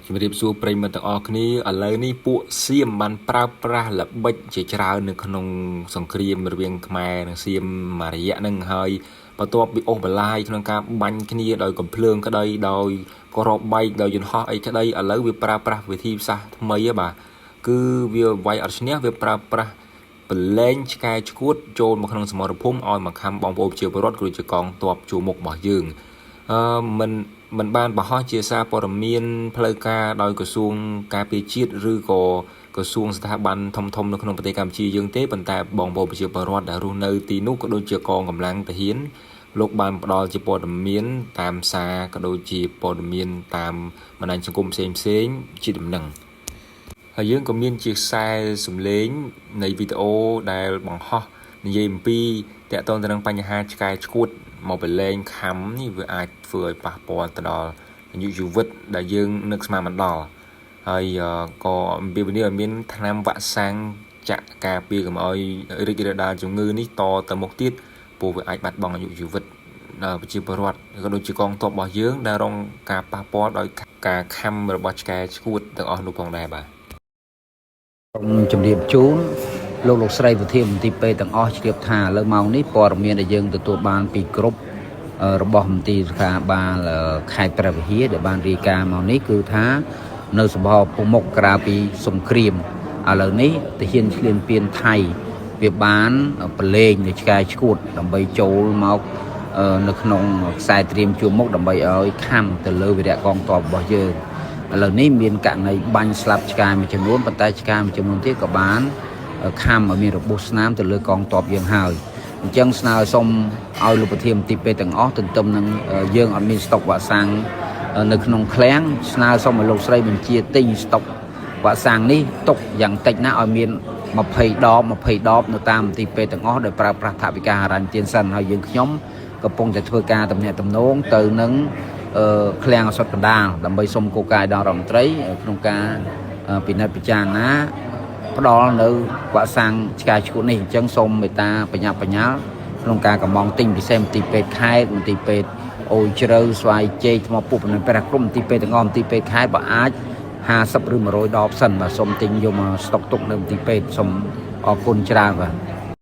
ជំរាបសួរប្រិយមិត្តទាំងអស់គ្នាឥឡូវនេះពួកសៀមបានប្រើប្រាស់ល្បិចជាច្រើននៅក្នុងសង្គ្រាមរវាងខ្មែរនិងសៀមមួយរយៈហ្នឹងហើយបន្ទាប់ពីអូសបន្លាយក្នុងការបាញ់គ្នាដោយកំភ្លើងក្តីដោយក៏របែកដោយយន្តហោះអីក្តីឥឡូវវាប្រើប្រាស់វិធីសាស្ត្រថ្មីបាទគឺវាវាយអត់ឈ្នះវាប្រើប្រាស់ប្រឡែងឆ្កែឆ្កួតចូលមកក្នុងសមរភូមិឲ្យមកខំបងប្អូនប្រជាពលរដ្ឋក៏ជាកងទ័ពជួរមុខរបស់យើងមិនបានបង្ហោះជាសារព័ត៌មានផ្លូវការដោយក្រសួងការពារជាតិឬក៏ក្រសួងស្ថាប័នធំៗនៅក្នុងប្រទេសកម្ពុជាយើងទេប៉ុន្តែបងប្អូនប្រជាពលរដ្ឋដែលរស់នៅទីនោះក៏ដូចជាកងកម្លាំងទាហានលោកបានផ្ដល់ជាព័ត៌មានតាមសារក៏ដូចជាព័ត៌មានតាមបណ្ដាញសង្គមផ្សេងជាដំណឹងហើយយើងក៏មានជាខ្សែសំឡេងនៃវីដេអូដែលបង្ហោះនិយាយអំពីតកតងទៅនឹងបញ្ហាឆ្កែឆ្កួតមកបលែងខំនេះវាអាចធ្វើឲ្យប៉ះពាល់ទៅដល់អាយុជីវិតដែលយើងនឹកស្មានមិនដល់ហើយក៏អំពាវនាវឲ្យមានថ្នាំវ៉ាក់សាំងចាក់ការពារកុំឲ្យរីករាលដាលជំងឺនេះតទៅមុខទៀតព្រោះវាអាចបាត់បង់អាយុជីវិតប្រជាពលរដ្ឋក៏ដូចជាកងទ័ពរបស់យើងដែលរងការប៉ះពាល់ដោយការខំរបស់ឆ្កែឆ្កួតទាំងអស់នោះផងដែរបាទសូមជម្រាបជូនលោកស្រីប្រធានមន្ទីរពេទ្យទាំងអស់ជ្រាបថាលើម៉ោងនេះព័ត៌មានដែលយើងទទួលបានពីគ្រប់របស់មន្ទីរការបាលខេត្តព្រះវិហារដែលបានរាយការណ៍មកនេះគឺថានៅសភពុមុខក្រៅពីសង្គ្រាមឥឡូវនេះទាហានឈ្លានពានថៃវាបានប្រឡែងនៅឆ្កែឆ្កួតដើម្បីចូលមកនៅក្នុងខ្សែត្រៀមជួរមុខដើម្បីឲ្យខំទៅលើវីរៈកងទ័ពរបស់យើងឥឡូវនេះមានករណីបាញ់ស្លាប់ឆ្កែមួយចំនួនប៉ុន្តែឆ្កែមួយចំនួនទៀតក៏បានខំឲ្យមានរបួសស្នាមទៅលើកងទ័ពយើងហើយអញ្ចឹងស្នើសុំឲ្យលោកប្រធានមន្ទីរពេទ្យទាំងអស់ទន្ទឹមនឹងយើងអត់មានស្តុកវ៉ាក់សាំងនៅក្នុងឃ្លាំងស្នើសុំឲ្យលោកស្រីបញ្ជាទិញស្តុកវ៉ាក់សាំងនេះទុកយ៉ាងតិចណាស់ឲ្យមាន20 ដបនៅតាមមន្ទីរពេទ្យទាំងអស់ដោយប្រើប្រាស់ថវិកាហិរញ្ញទានសិនហើយយើងខ្ញុំកំពុងតែធ្វើការទំនាក់ទំនងទៅនឹងឃ្លាំងឱសថកណ្ដាលដើម្បីសុំគោលការណ៍ដល់រដ្ឋមន្ត្រីក្នុងការពិនិត្យពិចារណាផ្ដល់នៅវ៉ាក់សាំងឆ្កែឆ្កួតនេះអញ្ចឹងសូមមេត្តាបញ្ញាក្នុងការកំងទិញពិសេសមន្ទីរពេទ្យខេត្តមន្ទីរពេទ្យអូយជ្រៅស្វាយជ័យថ្មពុះបណ្ដឹងព្រះក្រុមមន្ទីរពេទ្យទាំងអស់មន្ទីរពេទ្យខេត្តបើអាច50 ឬ 100 ដបសិនបាទសូមទិញយកមកស្តុកទុកនៅមន្ទីរពេទ្យសូមអរគុណច្រើនបាទ